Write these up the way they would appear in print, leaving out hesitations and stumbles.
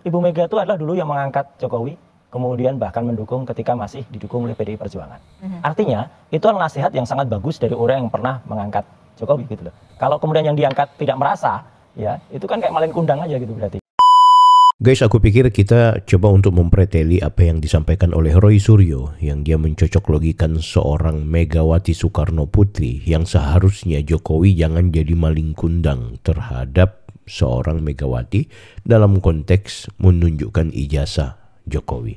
Ibu Mega itu adalah dulu yang mengangkat Jokowi, kemudian bahkan mendukung ketika masih didukung oleh PDI Perjuangan. Artinya, itu adalah nasihat yang sangat bagus dari orang yang pernah mengangkat Jokowi gitu loh. Kalau kemudian yang diangkat tidak merasa, ya itu kan kayak malin kundang aja gitu berarti. Guys, aku pikir kita coba untuk mempreteli apa yang disampaikan oleh Roy Suryo yang dia mencocok logikan seorang Megawati Soekarno Putri yang seharusnya Jokowi jangan jadi maling kundang terhadap seorang Megawati dalam konteks menunjukkan ijazah Jokowi.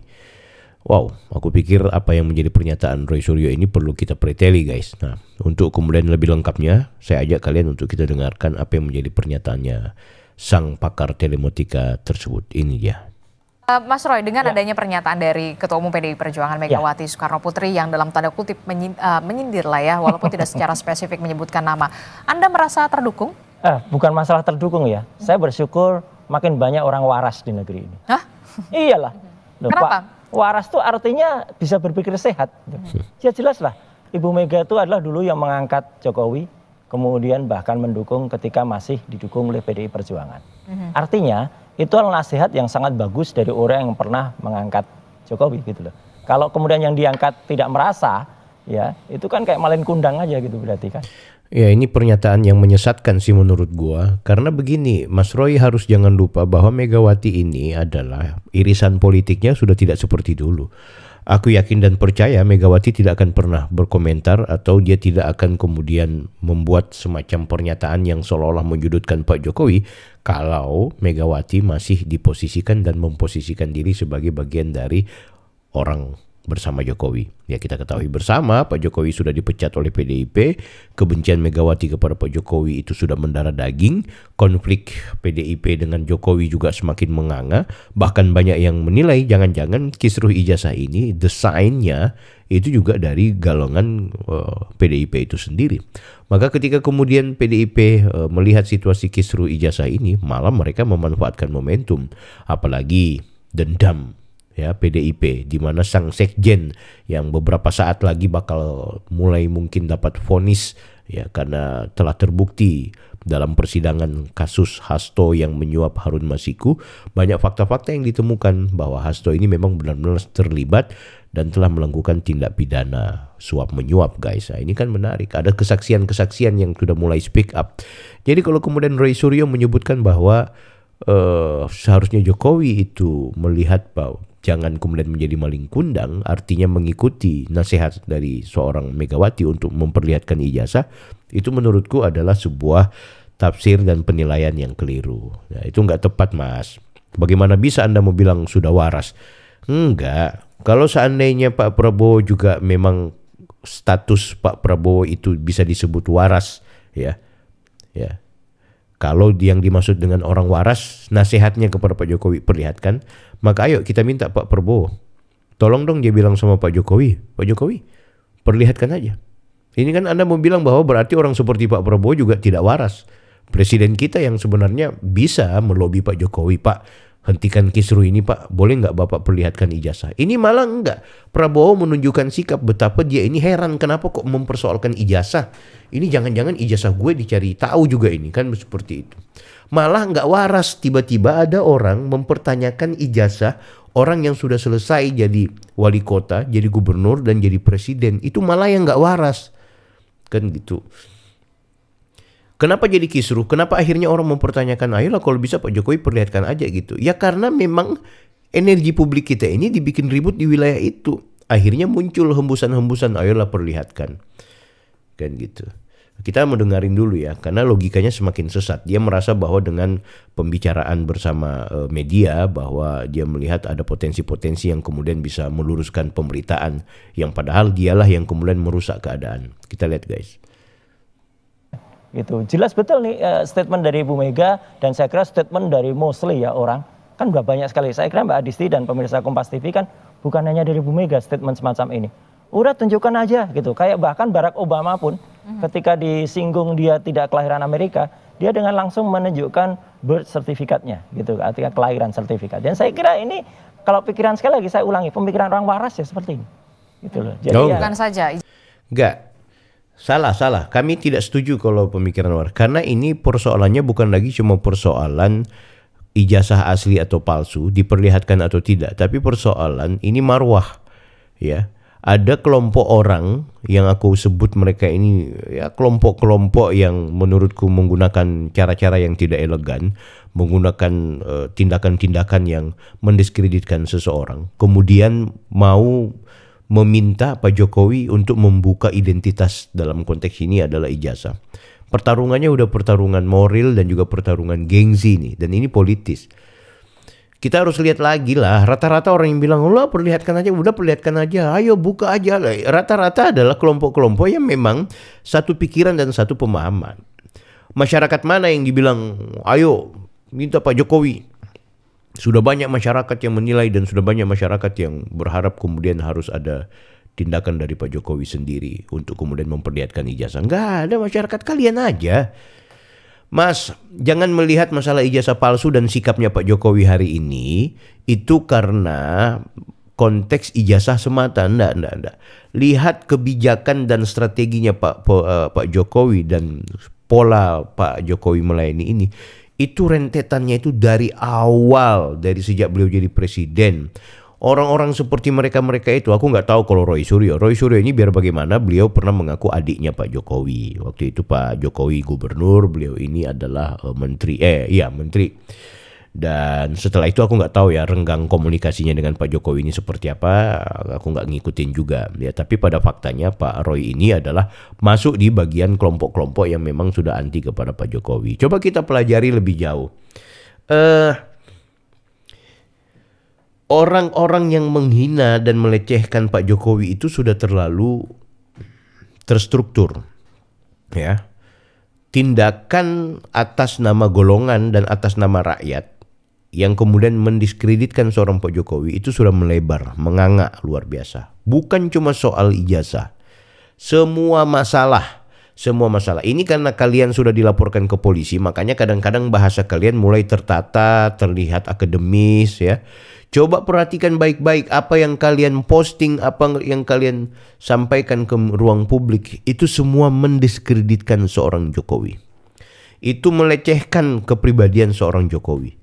Wow, aku pikir apa yang menjadi pernyataan Roy Suryo ini perlu kita preteli guys. Nah, untuk kemudian lebih lengkapnya, saya ajak kalian untuk kita dengarkan apa yang menjadi pernyataannya sang pakar telematika tersebut. Ini dia. Mas Roy, dengan adanya pernyataan dari Ketua Umum PDI Perjuangan Megawati Soekarno Putri yang dalam tanda kutip menyindir lah ya, walaupun tidak secara spesifik menyebutkan nama, Anda merasa terdukung? Bukan masalah terdukung ya, saya bersyukur makin banyak orang waras di negeri ini. Hah? Iyalah. Loh, Kenapa? Pak, waras tuh artinya bisa berpikir sehat. Ya jelas lah, Ibu Mega itu adalah dulu yang mengangkat Jokowi, kemudian bahkan mendukung ketika masih didukung oleh PDI Perjuangan. Artinya, itu adalah nasihat yang sangat bagus dari orang yang pernah mengangkat Jokowi gitu loh. Kalau kemudian yang diangkat tidak merasa, ya itu kan kayak malin kundang aja gitu berarti kan. Ya, ini pernyataan yang menyesatkan sih menurut gua. Karena begini, Mas Roy harus jangan lupa bahwa Megawati ini adalah irisan politiknya sudah tidak seperti dulu. Aku yakin dan percaya Megawati tidak akan pernah berkomentar atau dia tidak akan kemudian membuat semacam pernyataan yang seolah-olah menyudutkan Pak Jokowi kalau Megawati masih diposisikan dan memposisikan diri sebagai bagian dari orang bersama Jokowi. Ya, kita ketahui bersama Pak Jokowi sudah dipecat oleh PDIP, kebencian Megawati kepada Pak Jokowi itu sudah mendarah daging, konflik PDIP dengan Jokowi juga semakin menganga, bahkan banyak yang menilai jangan-jangan kisruh ijazah ini desainnya itu juga dari galongan PDIP itu sendiri. Maka ketika kemudian PDIP melihat situasi kisruh ijazah ini, malah mereka memanfaatkan momentum, apalagi dendam ya PDIP, di mana sang sekjen yang beberapa saat lagi bakal mulai mungkin dapat vonis ya karena telah terbukti dalam persidangan kasus Hasto yang menyuap Harun Masiku, banyak fakta-fakta yang ditemukan bahwa Hasto ini memang benar-benar terlibat dan telah melakukan tindak pidana suap menyuap guys. Nah, ini kan menarik, ada kesaksian-kesaksian yang sudah mulai speak up. Jadi kalau kemudian Roy Suryo menyebutkan bahwa seharusnya Jokowi itu melihat bahwa jangan kemudian menjadi maling kundang, artinya mengikuti nasihat dari seorang Megawati untuk memperlihatkan ijazah, itu menurutku adalah sebuah tafsir dan penilaian yang keliru. Nah, itu nggak tepat Mas. Bagaimana bisa Anda mau bilang sudah waras? Enggak. Kalau seandainya Pak Prabowo juga memang status Pak Prabowo itu bisa disebut waras, ya. Kalau yang dimaksud dengan orang waras, nasihatnya kepada Pak Jokowi perlihatkan, maka ayo kita minta Pak Prabowo, tolong dong dia bilang sama Pak Jokowi, perlihatkan aja. Ini kan Anda mau bilang bahwa berarti orang seperti Pak Prabowo juga tidak waras. Presiden kita yang sebenarnya bisa melobi Pak Jokowi, Pak, hentikan kisruh ini Pak, boleh nggak Bapak perlihatkan ijazah? Ini malah enggak. Prabowo menunjukkan sikap betapa dia ini heran kenapa kok mempersoalkan ijazah. Ini jangan-jangan ijazah gue dicari tahu juga ini kan seperti itu. Malah nggak waras, tiba-tiba ada orang mempertanyakan ijazah orang yang sudah selesai jadi wali kota, jadi gubernur dan jadi presiden. Itu malah yang nggak waras. Kan gitu. Kenapa jadi kisruh? Kenapa akhirnya orang mempertanyakan, ayolah kalau bisa Pak Jokowi perlihatkan aja gitu. Ya karena memang energi publik kita ini dibikin ribut di wilayah itu. Akhirnya muncul hembusan-hembusan, ayolah perlihatkan. Kan gitu. Kita mau dengerin dulu ya, karena logikanya semakin sesat. Dia merasa bahwa dengan pembicaraan bersama media, bahwa dia melihat ada potensi-potensi yang kemudian bisa meluruskan pemberitaan. Yang padahal dialah yang kemudian merusak keadaan. Kita lihat guys. Gitu. Jelas betul nih statement dari Ibu Mega, dan saya kira statement dari mostly ya orang, kan udah banyak sekali. Saya kira Mbak Adisti dan pemirsa Kompas TV kan bukan hanya dari Ibu Mega statement semacam ini. Udah tunjukkan aja gitu, kayak bahkan Barack Obama pun ketika disinggung dia tidak kelahiran Amerika, dia dengan langsung menunjukkan birth certificate-nya gitu, artinya kelahiran sertifikat. Dan saya kira ini kalau pikiran, sekali lagi saya ulangi, pemikiran orang waras ya seperti ini. Gitu loh. Jadi ya, bukan saja. Enggak. Salah. Kami tidak setuju kalau pemikiran waras. Karena ini persoalannya bukan lagi cuma persoalan ijazah asli atau palsu, diperlihatkan atau tidak, tapi persoalan ini marwah, ya. Ada kelompok orang yang aku sebut mereka ini ya kelompok-kelompok yang menurutku menggunakan cara-cara yang tidak elegan, menggunakan tindakan-tindakan yang mendiskreditkan seseorang, kemudian mau meminta Pak Jokowi untuk membuka identitas, dalam konteks ini adalah ijazah. Pertarungannya udah pertarungan moral dan juga pertarungan gengsi nih, dan ini politis. Kita harus lihat lagi lah, rata-rata orang yang bilang, "Allah perlihatkan aja, udah perlihatkan aja, ayo buka aja." Rata-rata adalah kelompok-kelompok yang memang satu pikiran dan satu pemahaman. Masyarakat mana yang dibilang, "Ayo minta Pak Jokowi"? Sudah banyak masyarakat yang menilai dan sudah banyak masyarakat yang berharap kemudian harus ada tindakan dari Pak Jokowi sendiri untuk kemudian memperlihatkan ijazah. Enggak ada, masyarakat kalian aja. Mas, jangan melihat masalah ijazah palsu dan sikapnya Pak Jokowi hari ini itu karena konteks ijazah semata. Enggak. Lihat kebijakan dan strateginya Pak Jokowi dan pola Pak Jokowi melayani ini. Itu rentetannya itu dari awal, dari sejak beliau jadi presiden. Orang-orang seperti mereka-mereka itu, aku nggak tahu kalau Roy Suryo. Roy Suryo ini biar bagaimana, beliau pernah mengaku adiknya Pak Jokowi. Waktu itu Pak Jokowi gubernur, beliau ini adalah menteri. Dan setelah itu aku nggak tahu ya renggang komunikasinya dengan Pak Jokowi ini seperti apa. Aku nggak ngikutin juga. Ya, tapi pada faktanya Pak Roy ini adalah masuk di bagian kelompok-kelompok yang memang sudah anti kepada Pak Jokowi. Coba kita pelajari lebih jauh. Orang-orang yang menghina dan melecehkan Pak Jokowi itu sudah terlalu terstruktur, ya. Tindakan atas nama golongan dan atas nama rakyat yang kemudian mendiskreditkan seorang Pak Jokowi itu sudah melebar, menganga luar biasa. Bukan cuma soal ijazah, semua masalah. Ini karena kalian sudah dilaporkan ke polisi, makanya kadang-kadang bahasa kalian mulai tertata, terlihat akademis, ya. Coba perhatikan baik-baik apa yang kalian posting, apa yang kalian sampaikan ke ruang publik. Itu semua mendiskreditkan seorang Jokowi. Itu melecehkan kepribadian seorang Jokowi.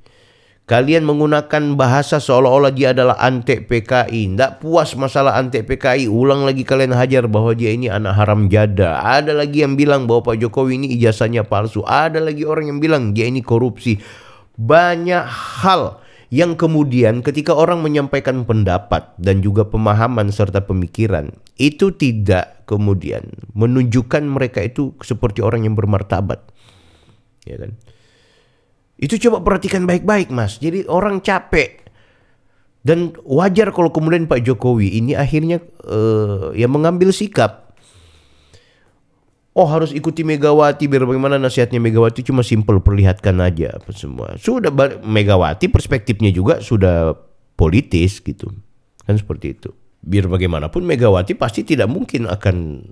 Kalian menggunakan bahasa seolah-olah dia adalah antek PKI. Tidak puas masalah antek PKI, ulang lagi kalian hajar bahwa dia ini anak haram jada. Ada lagi yang bilang bahwa Pak Jokowi ini ijazahnya palsu. Ada lagi orang yang bilang dia ini korupsi. Banyak hal yang kemudian ketika orang menyampaikan pendapat dan juga pemahaman serta pemikiran, itu tidak kemudian menunjukkan mereka itu seperti orang yang bermartabat, ya kan? Itu coba perhatikan baik-baik, Mas. Jadi orang capek. Dan wajar kalau kemudian Pak Jokowi ini akhirnya ya mengambil sikap. Oh, harus ikuti Megawati, biar bagaimana nasihatnya Megawati, cuma simpel perlihatkan aja apa semua. Sudah Megawati perspektifnya juga sudah politis gitu. Kan seperti itu. Biar bagaimanapun Megawati pasti tidak mungkin akan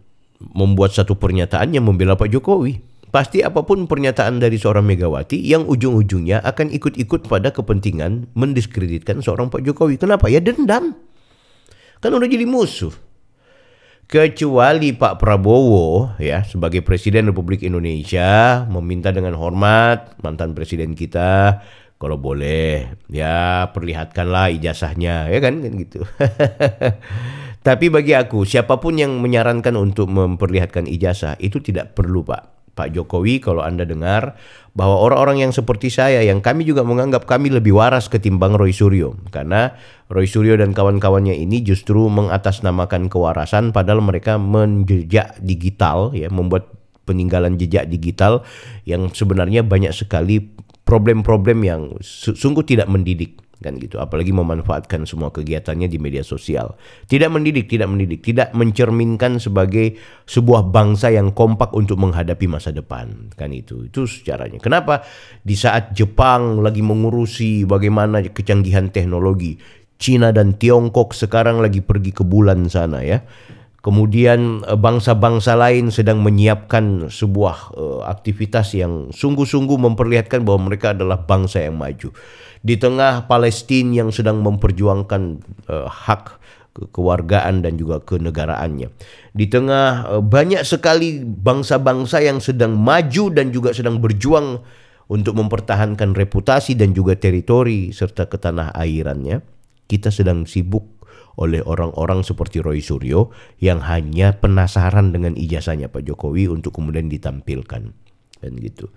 membuat satu pernyataan yang membela Pak Jokowi. Pasti apapun pernyataan dari seorang Megawati yang ujung-ujungnya akan ikut-ikut pada kepentingan mendiskreditkan seorang Pak Jokowi. Kenapa? Ya dendam. Kan udah jadi musuh. Kecuali Pak Prabowo ya sebagai Presiden Republik Indonesia meminta dengan hormat mantan presiden kita, kalau boleh ya perlihatkanlah ijazahnya, ya kan gitu. Tapi bagi aku siapapun yang menyarankan untuk memperlihatkan ijazah itu tidak perlu, Pak Jokowi. Kalau Anda dengar bahwa orang-orang yang seperti saya, yang kami juga menganggap kami lebih waras ketimbang Roy Suryo, karena Roy Suryo dan kawan-kawannya ini justru mengatasnamakan kewarasan padahal mereka menjejak digital, ya, membuat peninggalan jejak digital yang sebenarnya banyak sekali problem-problem yang sungguh tidak mendidik, kan gitu. Apalagi memanfaatkan semua kegiatannya di media sosial. Tidak mendidik, tidak mencerminkan sebagai sebuah bangsa yang kompak untuk menghadapi masa depan, kan itu. Itu caranya. Kenapa di saat Jepang lagi mengurusi bagaimana kecanggihan teknologi, Cina dan Tiongkok sekarang lagi pergi ke bulan sana, ya. Kemudian bangsa-bangsa lain sedang menyiapkan sebuah aktivitas yang sungguh-sungguh memperlihatkan bahwa mereka adalah bangsa yang maju. Di tengah Palestina yang sedang memperjuangkan hak kewargaan dan juga kenegaraannya. Di tengah banyak sekali bangsa-bangsa yang sedang maju dan juga sedang berjuang untuk mempertahankan reputasi dan juga teritori serta ketanah airannya, kita sedang sibuk oleh orang-orang seperti Roy Suryo yang hanya penasaran dengan ijazahnya Pak Jokowi untuk kemudian ditampilkan. Dan gitu.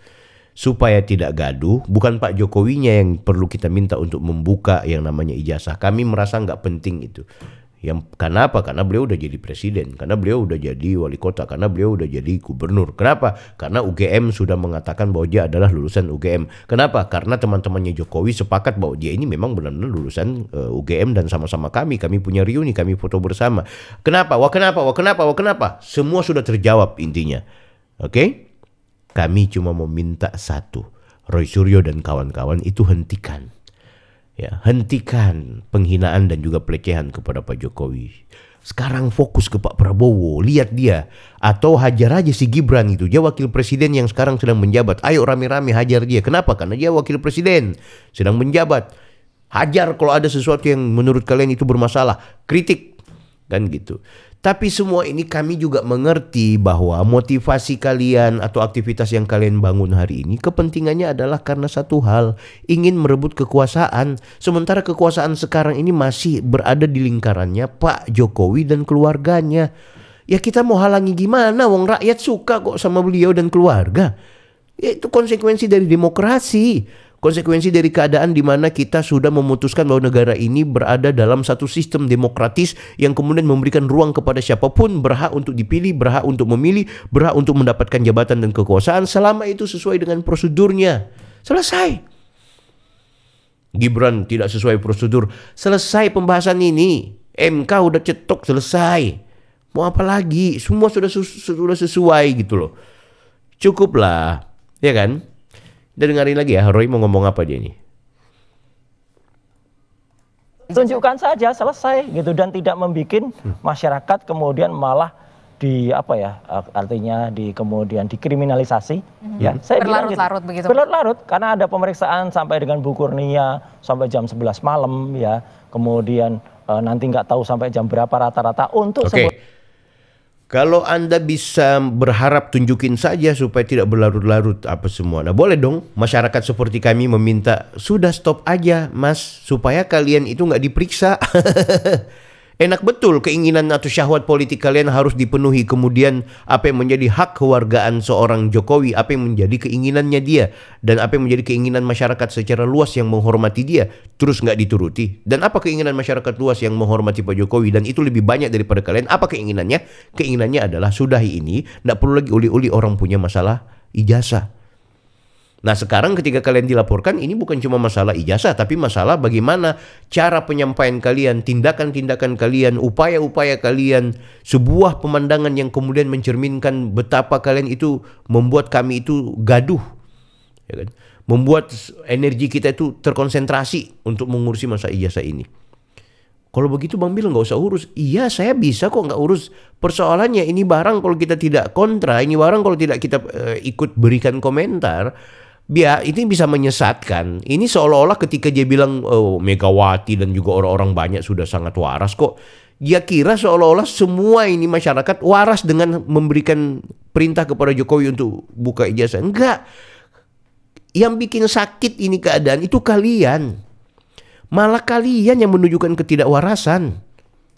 Supaya tidak gaduh, bukan Pak Jokowinya yang perlu kita minta untuk membuka yang namanya ijazah. Kami merasa nggak penting itu. Kenapa? Karena beliau udah jadi presiden, karena beliau udah jadi wali kota, karena beliau udah jadi gubernur. Kenapa? Karena UGM sudah mengatakan bahwa dia adalah lulusan UGM. Kenapa? Karena teman-temannya Jokowi sepakat bahwa dia ini memang benar-benar lulusan UGM dan sama-sama kami punya reuni, kami foto bersama. Kenapa? Wah kenapa? Semua sudah terjawab intinya. Oke? Kami cuma meminta satu, Roy Suryo dan kawan-kawan itu hentikan. Ya, hentikan penghinaan dan juga pelecehan kepada Pak Jokowi. Sekarang fokus ke Pak Prabowo, lihat dia. Atau hajar aja si Gibran itu, dia wakil presiden yang sekarang sedang menjabat. Ayo rame-rame hajar dia. Kenapa? Karena dia wakil presiden, sedang menjabat. Hajar kalau ada sesuatu yang menurut kalian itu bermasalah, kritik. Kan gitu. Tapi semua ini kami juga mengerti bahwa motivasi kalian atau aktivitas yang kalian bangun hari ini kepentingannya adalah karena satu hal, ingin merebut kekuasaan. Sementara kekuasaan sekarang ini masih berada di lingkarannya Pak Jokowi dan keluarganya. Ya kita mau halangi gimana? Wong rakyat suka kok sama beliau dan keluarga. Ya, itu konsekuensi dari demokrasi. Konsekuensi dari keadaan di mana kita sudah memutuskan bahwa negara ini berada dalam satu sistem demokratis yang kemudian memberikan ruang kepada siapapun berhak untuk dipilih, berhak untuk memilih, berhak untuk mendapatkan jabatan dan kekuasaan selama itu sesuai dengan prosedurnya. Selesai. Gibran tidak sesuai prosedur. Selesai pembahasan ini. MK udah cetok, selesai. Mau apa lagi? Semua sudah sesuai gitu loh. Cukuplah. Ya kan? Dan dengerin lagi ya, Roy mau ngomong apa dia ini? Tunjukkan saja, selesai gitu, dan tidak membuat masyarakat kemudian malah artinya kemudian dikriminalisasi. Ya, saya bilang gitu. Berlarut-larut begitu. Berlarut-larut karena ada pemeriksaan sampai dengan Bu Kurnia sampai jam 11 malam ya. Kemudian nanti nggak tahu sampai jam berapa rata-rata untuk Kalau Anda bisa berharap tunjukin saja supaya tidak berlarut-larut apa semua. Nah boleh dong masyarakat seperti kami meminta, sudah stop aja mas, supaya kalian itu nggak diperiksa. Enak betul keinginan atau syahwat politik kalian harus dipenuhi. Kemudian apa yang menjadi hak kewargaan seorang Jokowi, apa yang menjadi keinginannya dia, dan apa yang menjadi keinginan masyarakat secara luas yang menghormati dia, terus nggak dituruti. Dan apa keinginan masyarakat luas yang menghormati Pak Jokowi, dan itu lebih banyak daripada kalian. Apa keinginannya? Keinginannya adalah sudahi ini, nggak perlu lagi uli-uli orang punya masalah ijazah. Nah sekarang ketika kalian dilaporkan, ini bukan cuma masalah ijazah, tapi masalah bagaimana cara penyampaian kalian, tindakan-tindakan kalian, upaya-upaya kalian, sebuah pemandangan yang kemudian mencerminkan betapa kalian itu membuat kami itu gaduh, ya kan? Membuat energi kita itu terkonsentrasi untuk mengurusi masa ijazah ini. Kalau begitu Bang Bil nggak usah urus. Iya saya bisa kok nggak urus. Persoalannya ini barang kalau kita tidak kontra, ini barang kalau tidak kita ikut berikan komentar, biar ini bisa menyesatkan. Ini seolah-olah ketika dia bilang Megawati dan juga orang-orang banyak sudah sangat waras kok. Dia kira seolah-olah semua ini masyarakat waras dengan memberikan perintah kepada Jokowi untuk buka ijazah. Enggak. Yang bikin sakit ini keadaan itu kalian. Malah kalian yang menunjukkan ketidakwarasan.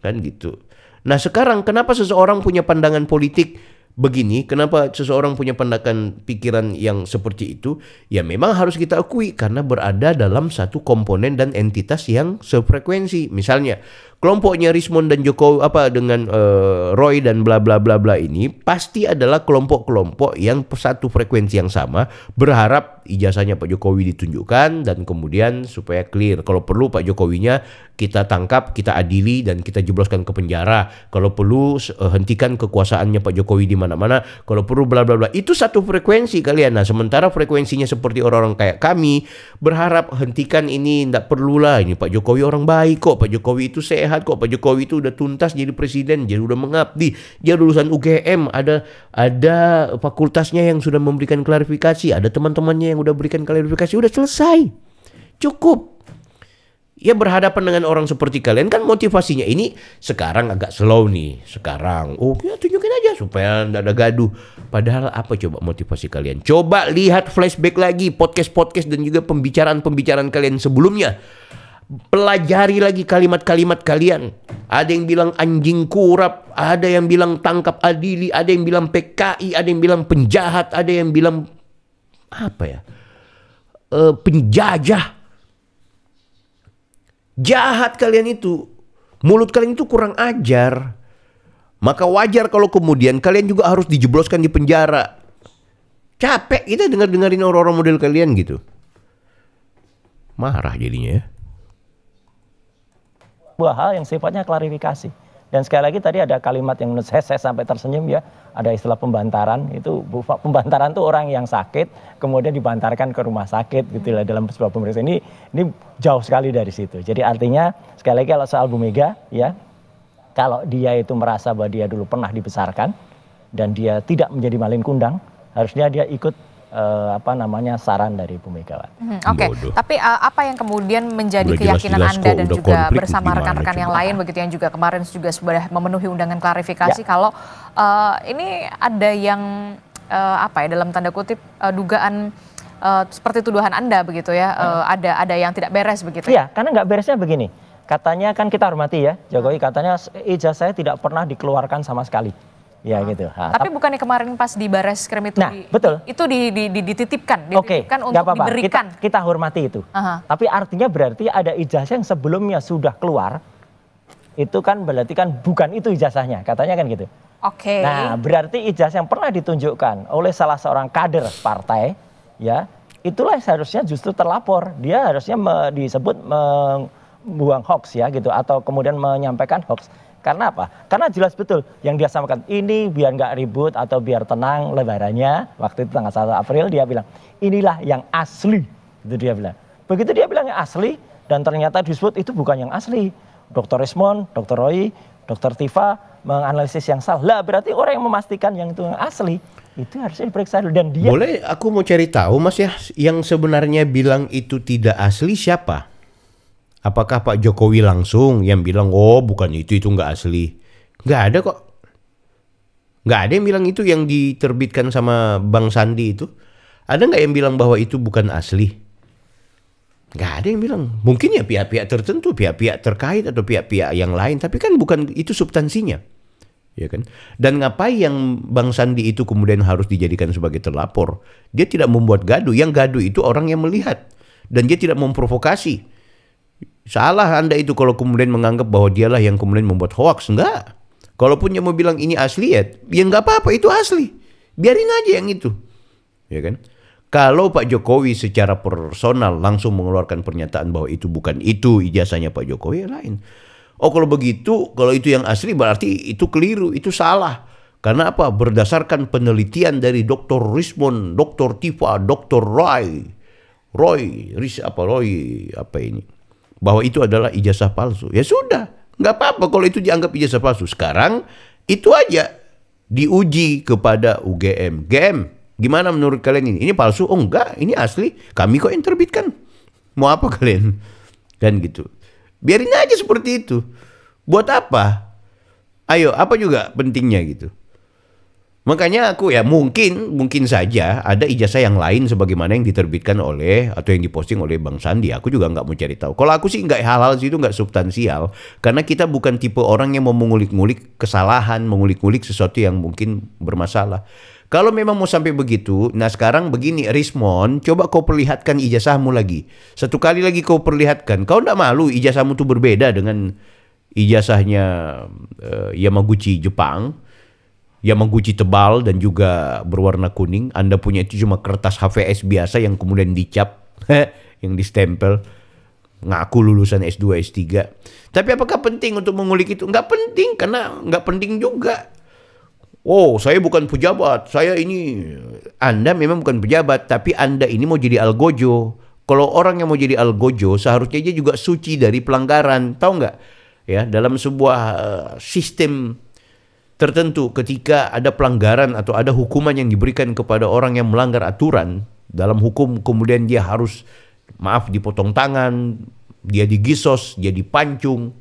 Kan gitu. Nah sekarang kenapa seseorang punya pandangan politik begini, kenapa seseorang punya pandangan pikiran yang seperti itu? Ya memang harus kita akui karena berada dalam satu komponen dan entitas yang sefrekuensi. Misalnya kelompoknya Rismond dan Jokowi dengan Roy dan bla bla bla bla ini pasti adalah kelompok-kelompok yang satu frekuensi yang sama, berharap ijazahnya Pak Jokowi ditunjukkan dan kemudian supaya clear. Kalau perlu Pak Jokowinya kita tangkap, kita adili dan kita jebloskan ke penjara. Kalau perlu hentikan kekuasaannya Pak Jokowi di mana-mana. Kalau perlu bla bla bla. Itu satu frekuensi kalian. Nah, sementara frekuensinya seperti orang-orang kayak kami berharap hentikan ini, enggak perlulah. Ini Pak Jokowi orang baik kok. Pak Jokowi itu sehat kok. Pak Jokowi itu udah tuntas jadi presiden, jadi udah mengabdi. Dia lulusan UGM, ada fakultasnya yang sudah memberikan klarifikasi, ada teman-temannya yang udah berikan klarifikasi, udah selesai. Cukup. ya berhadapan dengan orang seperti kalian kan motivasinya ini sekarang agak slow nih. Sekarang, oh ya tunjukin aja supaya tidak ada gaduh. Padahal apa coba motivasi kalian? Coba lihat flashback lagi podcast-podcast dan juga pembicaraan-pembicaraan kalian sebelumnya. Pelajari lagi kalimat-kalimat kalian. Ada yang bilang anjing kurap, ada yang bilang tangkap adili, ada yang bilang PKI, ada yang bilang penjahat, ada yang bilang apa ya? Penjajah. Jahat kalian itu. Mulut kalian itu kurang ajar. Maka wajar kalau kemudian kalian juga harus dijebloskan di penjara. Capek kita dengerin orang-orang model kalian gitu. Marah jadinya ya. Dua hal yang sifatnya klarifikasi. Dan sekali lagi tadi ada kalimat yang menurut saya sampai tersenyum ya. Ada istilah pembantaran. Itu pembantaran tuh orang yang sakit kemudian dibantarkan ke rumah sakit gitu lah dalam sebuah pemeriksaan. Ini jauh sekali dari situ. Jadi artinya sekali lagi kalau soal Bu Mega ya, kalau dia itu merasa bahwa dia dulu pernah dibesarkan dan dia tidak menjadi malin kundang, harusnya dia ikut saran dari Bu Megawati. Oke. Tapi apa yang kemudian menjadi Udah keyakinan jelas-jelas Anda kok, dan udah juga konflik bersama gimana rekan-rekan yang coba? lain begitu yang juga kemarin juga sudah memenuhi undangan klarifikasi kalau ini ada yang dalam tanda kutip dugaan seperti tuduhan Anda begitu ya, ada yang tidak beres begitu. Iya, karena nggak beresnya begini. Katanya kan kita hormati ya, Jokowi katanya ijazah saya tidak pernah dikeluarkan sama sekali. Ya gitu. Tapi bukannya kemarin pas di Bareskrim itu betul. Itu dititipkan Oke, untuk nggak apa-apa. diberikan. Kita hormati itu. Tapi artinya berarti ada ijazah yang sebelumnya sudah keluar. Itu kan berarti kan bukan itu ijazahnya, katanya kan gitu. Oke. Nah, berarti ijazah yang pernah ditunjukkan oleh salah seorang kader partai, ya, itulah seharusnya justru terlapor. Dia harusnya disebut membuang hoax ya gitu, atau kemudian menyampaikan hoax. Karena apa? Karena jelas betul yang dia sampaikan ini biar nggak ribut atau biar tenang lebarannya. Waktu itu tanggal 1 April dia bilang inilah yang asli. Itu dia bilang. Begitu dia bilang yang asli dan ternyata disebut itu bukan yang asli. Dr. Rismond, Dr. Roy, Dr. Tifa menganalisis yang salah. Lah berarti orang yang memastikan yang itu yang asli itu harusnya diperiksa dulu dan dia. Boleh aku mau cari tahu Mas ya, yang sebenarnya bilang itu tidak asli siapa? Apakah Pak Jokowi langsung yang bilang, oh bukan itu nggak asli? Nggak ada kok. Nggak ada yang bilang itu yang diterbitkan sama Bang Sandi itu. Ada nggak yang bilang bahwa itu bukan asli? Nggak ada yang bilang. Mungkin ya pihak-pihak tertentu, pihak-pihak terkait atau pihak-pihak yang lain. Tapi kan bukan itu substansinya. Ya kan? Dan ngapain yang Bang Sandi itu kemudian harus dijadikan sebagai terlapor? Dia tidak membuat gaduh. Yang gaduh itu orang yang melihat. Dan dia tidak memprovokasi. Salah Anda itu kalau kemudian menganggap bahwa dialah yang kemudian membuat hoax. Enggak. Kalaupun dia mau bilang ini asli ya enggak apa-apa, itu asli. Biarin aja yang itu. Ya kan? Kalau Pak Jokowi secara personal langsung mengeluarkan pernyataan bahwa itu bukan itu ijazahnya Pak Jokowi, ya lain. Oh kalau begitu, kalau itu yang asli berarti itu keliru, itu salah. Karena apa? Berdasarkan penelitian dari Dr. Rismond, Dr. Tifa, Dr. Roy ini. Bahwa itu adalah ijazah palsu. Ya sudah, nggak apa-apa kalau itu dianggap ijazah palsu. Sekarang itu aja diuji kepada UGM. GM, gimana menurut kalian ini? Ini palsu? Oh enggak, ini asli. Kami kok yang terbitkan. Mau apa kalian? Kan gitu. Biarin aja seperti itu. Buat apa? Ayo, apa juga pentingnya gitu. Makanya aku ya mungkin saja ada ijazah yang lain sebagaimana yang diterbitkan oleh atau yang diposting oleh Bang Sandi. Aku juga nggak mau cari tahu. Kalau aku sih nggak hal-hal itu nggak substansial karena kita bukan tipe orang yang mau mengulik-ngulik kesalahan, mengulik-ngulik sesuatu yang mungkin bermasalah. Kalau memang mau sampai begitu, nah sekarang begini Rismond, coba kau perlihatkan ijazahmu lagi. Satu kali lagi kau perlihatkan. Kau nggak malu ijazahmu tuh berbeda dengan ijazahnya Yamaguchi Jepang. Yamaguchi tebal dan juga berwarna kuning. Anda punya itu cuma kertas HVS biasa yang kemudian dicap, yang distempel. Ngaku lulusan S2, S3. Tapi apakah penting untuk mengulik itu? Nggak penting, karena nggak penting juga. Oh, saya bukan pejabat. Saya ini, Anda memang bukan pejabat, tapi Anda ini mau jadi algojo. Kalau orang yang mau jadi algojo, seharusnya dia juga suci dari pelanggaran. Tahu nggak? Ya, dalam sebuah sistem tertentu ketika ada pelanggaran atau ada hukuman yang diberikan kepada orang yang melanggar aturan dalam hukum, kemudian dia harus dipotong tangan, dia digisos, dia dipancung,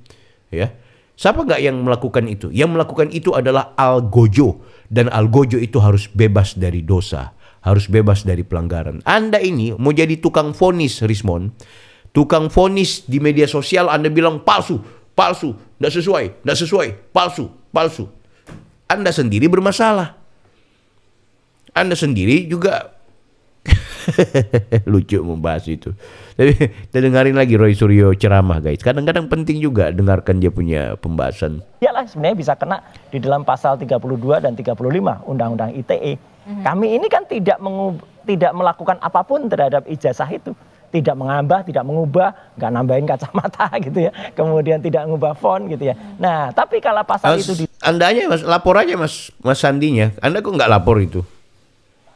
ya. Siapa nggak yang melakukan itu? Yang melakukan itu adalah Algojo, dan Algojo itu harus bebas dari dosa, harus bebas dari pelanggaran. Anda ini mau jadi tukang vonis, Rismon, tukang vonis di media sosial. Anda bilang palsu, palsu, nggak sesuai, palsu, palsu. Anda sendiri bermasalah. Anda sendiri juga lucu membahas itu. Tapi kita dengarin lagi Roy Suryo ceramah, guys. Kadang-kadang penting juga dengarkan dia punya pembahasan. Iyalah, sebenarnya bisa kena di dalam pasal 32 dan 35 Undang-Undang ITE. Kami ini kan tidak melakukan apapun terhadap ijazah itu. Tidak mengambah, tidak mengubah, nggak nambahin kacamata gitu ya. Kemudian tidak mengubah font gitu ya. Nah, tapi kalau pasal itu Anda aja Mas, lapor aja Mas Sandinya. Anda kok nggak lapor itu?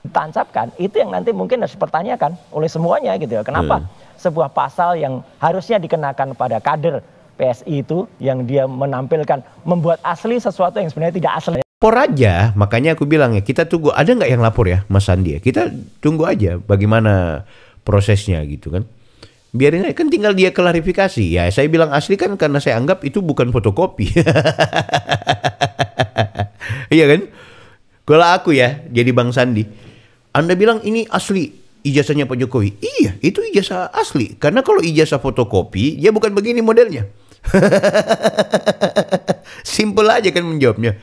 ditancapkan, itu yang nanti mungkin harus dipertanyakan oleh semuanya gitu ya. Kenapa sebuah pasal yang harusnya dikenakan pada kader PSI itu, yang dia menampilkan, membuat asli sesuatu yang sebenarnya tidak asli. Lapor aja, makanya aku bilang ya, kita tunggu. Ada nggak yang lapor ya Mas Sandi ya? Kita tunggu aja bagaimana prosesnya gitu kan. Biarin aja, kan tinggal dia klarifikasi. Ya saya bilang asli kan karena saya anggap itu bukan fotokopi. Iya kan? Kalau aku ya jadi Bang Sandi, Anda bilang ini asli ijazahnya Pak Jokowi. Iya, itu ijazah asli. Karena kalau ijazah fotokopi, ya bukan begini modelnya. Simple aja kan menjawabnya.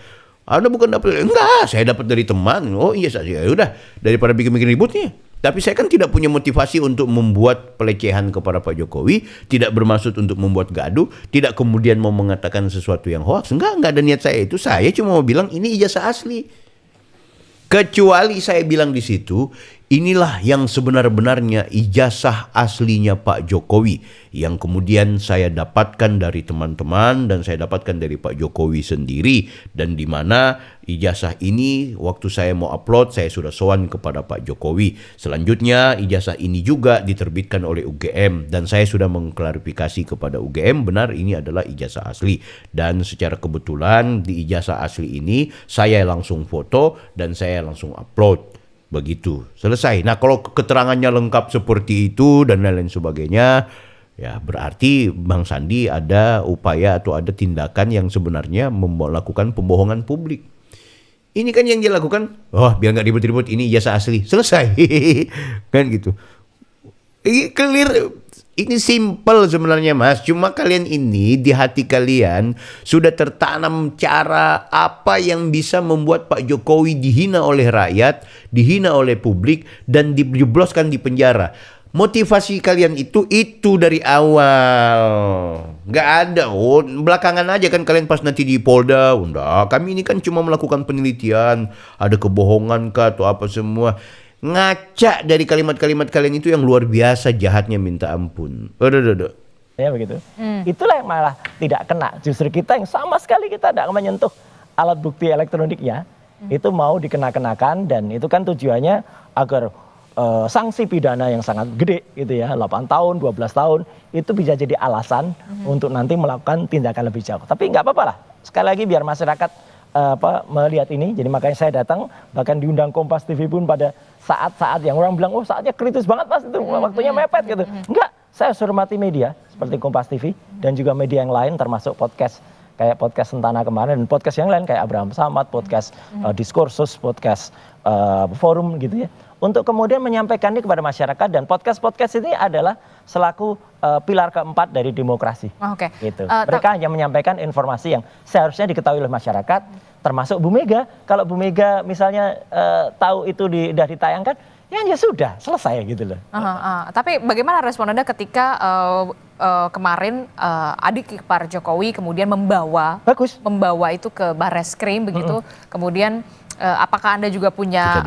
Anda bukan dapat, enggak, saya dapat dari teman. Oh iya, ya udah, daripada bikin-bikin ributnya. Tapi saya kan tidak punya motivasi untuk membuat pelecehan kepada Pak Jokowi, tidak bermaksud untuk membuat gaduh, tidak kemudian mau mengatakan sesuatu yang hoax. Enggak ada niat saya itu. Saya cuma mau bilang ini ijazah asli. Kecuali saya bilang di situ, inilah yang sebenar-benarnya ijazah aslinya Pak Jokowi, yang kemudian saya dapatkan dari teman-teman dan saya dapatkan dari Pak Jokowi sendiri, dan di mana ijazah ini waktu saya mau upload saya sudah sowan kepada Pak Jokowi. Selanjutnya ijazah ini juga diterbitkan oleh UGM dan saya sudah mengklarifikasi kepada UGM benar ini adalah ijazah asli, dan secara kebetulan di ijazah asli ini saya langsung foto dan saya langsung upload. Begitu, selesai. Nah kalau keterangannya lengkap seperti itu dan lain-lain sebagainya, ya berarti Bang Sandi ada upaya atau ada tindakan yang sebenarnya melakukan pembohongan publik. Ini kan yang dia lakukan, biar nggak ribut-ribut, ini ijazah asli, selesai. Kan gitu. Ini clear. Ini simple sebenarnya Mas, cuma kalian ini di hati kalian sudah tertanam cara apa yang bisa membuat Pak Jokowi dihina oleh rakyat, dihina oleh publik, dan dijebloskan di penjara. Motivasi kalian itu dari awal. Nggak ada, belakangan aja kan kalian pas nanti di Polda, enggak, kami ini kan cuma melakukan penelitian, ada kebohongan kah atau apa semua. Ngaca dari kalimat-kalimat kalian itu yang luar biasa jahatnya minta ampun. Ya begitu. Itulah yang malah tidak kena. Justru kita yang sama sekali kita tidak menyentuh alat bukti elektroniknya, itu mau dikenakan, dan itu kan tujuannya agar sanksi pidana yang sangat gede gitu ya, 8 tahun, 12 tahun, itu bisa jadi alasan untuk nanti melakukan tindakan lebih jauh. Tapi nggak apa-apa lah. Sekali lagi biar masyarakat melihat ini, jadi makanya saya datang, bahkan diundang Kompas TV pun pada saat-saat yang orang bilang, saatnya kritis banget Mas, itu waktunya mepet gitu. Enggak, saya hormati media seperti Kompas TV dan juga media yang lain, termasuk podcast kayak podcast Sentana kemarin dan podcast yang lain kayak Abraham Samad, podcast Diskursus, podcast Forum gitu ya, untuk kemudian menyampaikan ini kepada masyarakat. Dan podcast-podcast ini adalah selaku pilar keempat dari demokrasi. Gitu. Mereka hanya menyampaikan informasi yang seharusnya diketahui oleh masyarakat, termasuk Bu Mega. Kalau Bu Mega misalnya tahu itu sudah ditayangkan, ya sudah selesai gitu loh. Tapi bagaimana respon Anda ketika kemarin adik ipar Jokowi kemudian membawa itu ke Barreskrim begitu, kemudian apakah Anda juga punya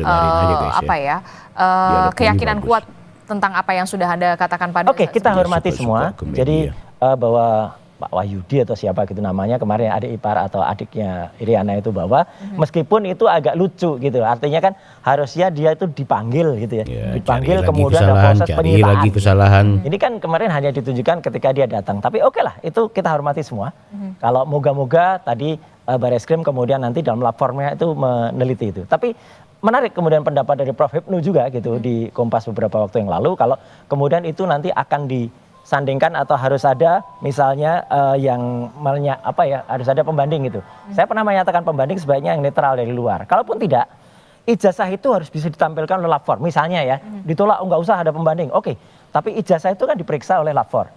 keyakinan kuat tentang apa yang sudah Anda katakan pada kita hormati semua. Jadi bahwa Pak Wahyudi atau siapa gitu namanya kemarin adik ipar atau adiknya Iriana itu bawa, meskipun itu agak lucu gitu. Artinya kan harusnya dia itu dipanggil gitu ya. Dipanggil kemudian ada proses penyitaan. Ini kan kemarin hanya ditunjukkan ketika dia datang. Tapi oke lah, itu kita hormati semua. Kalau moga-moga tadi Barreskrim kemudian nanti dalam lapornya itu meneliti itu. Tapi menarik kemudian pendapat dari Prof. Hipnu juga gitu di Kompas beberapa waktu yang lalu, kalau kemudian itu nanti akan sandingkan atau harus ada misalnya yang harus ada pembanding gitu. Saya pernah menyatakan pembanding sebaiknya yang netral dari luar. Kalaupun tidak, ijazah itu harus bisa ditampilkan oleh lapor. Misalnya ya, ditolak nggak usah ada pembanding. Oke, tapi ijazah itu kan diperiksa oleh lapor.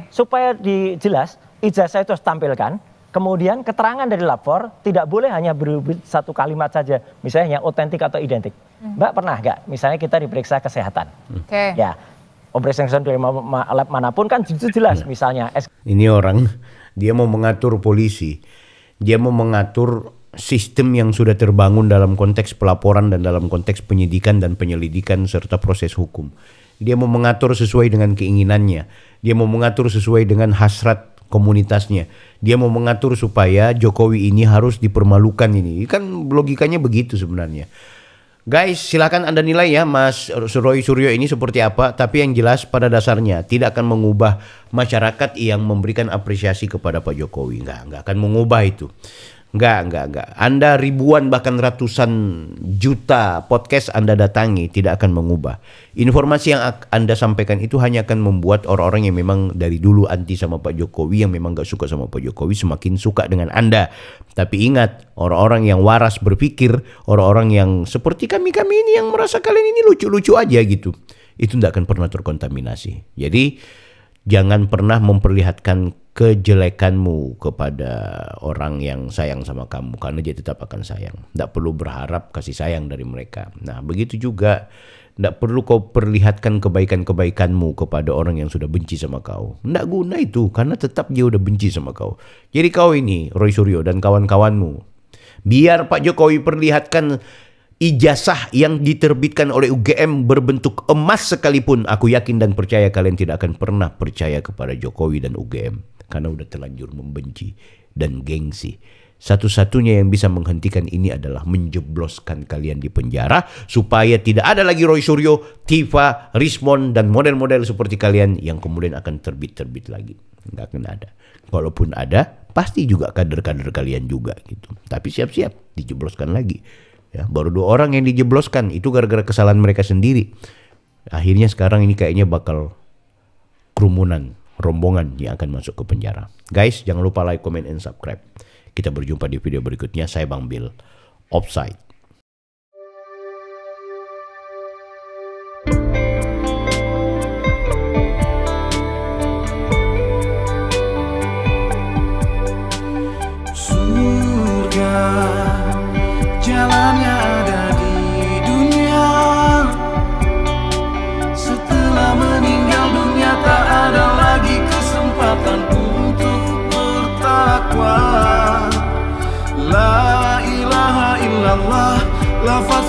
Supaya jelas, ijazah itu harus tampilkan. Kemudian keterangan dari lapor tidak boleh hanya berbeda satu kalimat saja. Misalnya yang otentik atau identik. Mbak pernah nggak? Misalnya kita diperiksa kesehatan. Ya. Operasi dari lab manapun kan itu jelas misalnya. Ini orang, dia mau mengatur polisi, dia mau mengatur sistem yang sudah terbangun dalam konteks pelaporan dan dalam konteks penyidikan dan penyelidikan serta proses hukum. Dia mau mengatur sesuai dengan keinginannya, dia mau mengatur sesuai dengan hasrat komunitasnya, dia mau mengatur supaya Jokowi ini harus dipermalukan ini. Kan logikanya begitu sebenarnya. Guys, silakan Anda nilai ya Mas Roy Suryo ini seperti apa. Tapi yang jelas pada dasarnya tidak akan mengubah masyarakat yang memberikan apresiasi kepada Pak Jokowi. Nggak akan mengubah itu. Nggak. Anda ribuan bahkan ratusan juta podcast Anda datangi tidak akan mengubah. Informasi yang Anda sampaikan itu hanya akan membuat orang-orang yang memang dari dulu anti sama Pak Jokowi, yang memang nggak suka sama Pak Jokowi, semakin suka dengan Anda. Tapi ingat, orang-orang yang waras berpikir, orang-orang yang seperti kami-kami ini yang merasa kalian ini lucu-lucu aja gitu, itu tidak akan pernah terkontaminasi. Jadi jangan pernah memperlihatkan kejelekanmu kepada orang yang sayang sama kamu, karena dia tetap akan sayang. Tidak perlu berharap kasih sayang dari mereka. Nah, begitu juga tidak perlu kau perlihatkan kebaikan-kebaikanmu kepada orang yang sudah benci sama kau. Tidak guna itu, karena tetap dia udah benci sama kau. Jadi kau ini, Roy Suryo dan kawan-kawanmu, biar Pak Jokowi perlihatkan ijazah yang diterbitkan oleh UGM berbentuk emas sekalipun, aku yakin dan percaya kalian tidak akan pernah percaya kepada Jokowi dan UGM. Karena udah terlanjur membenci dan gengsi. Satu-satunya yang bisa menghentikan ini adalah menjebloskan kalian di penjara, supaya tidak ada lagi Roy Suryo, Tifa, Rismon, dan model-model seperti kalian yang kemudian akan terbit-terbit lagi. Nggak akan ada. Kalaupun ada, pasti juga kader-kader kalian juga gitu. Tapi siap-siap dijebloskan lagi. Ya, baru 2 orang yang dijebloskan, itu gara-gara kesalahan mereka sendiri. Akhirnya sekarang ini kayaknya bakal kerumunan, rombongan yang akan masuk ke penjara. Guys, jangan lupa like, comment, and subscribe. Kita berjumpa di video berikutnya. Saya Bang Bill. Offside. Surga, jalannya ada di dunia. Setelah meninggal dunia tak ada lagi kesempatan untuk bertakwa. La ilaha illallah, lafaz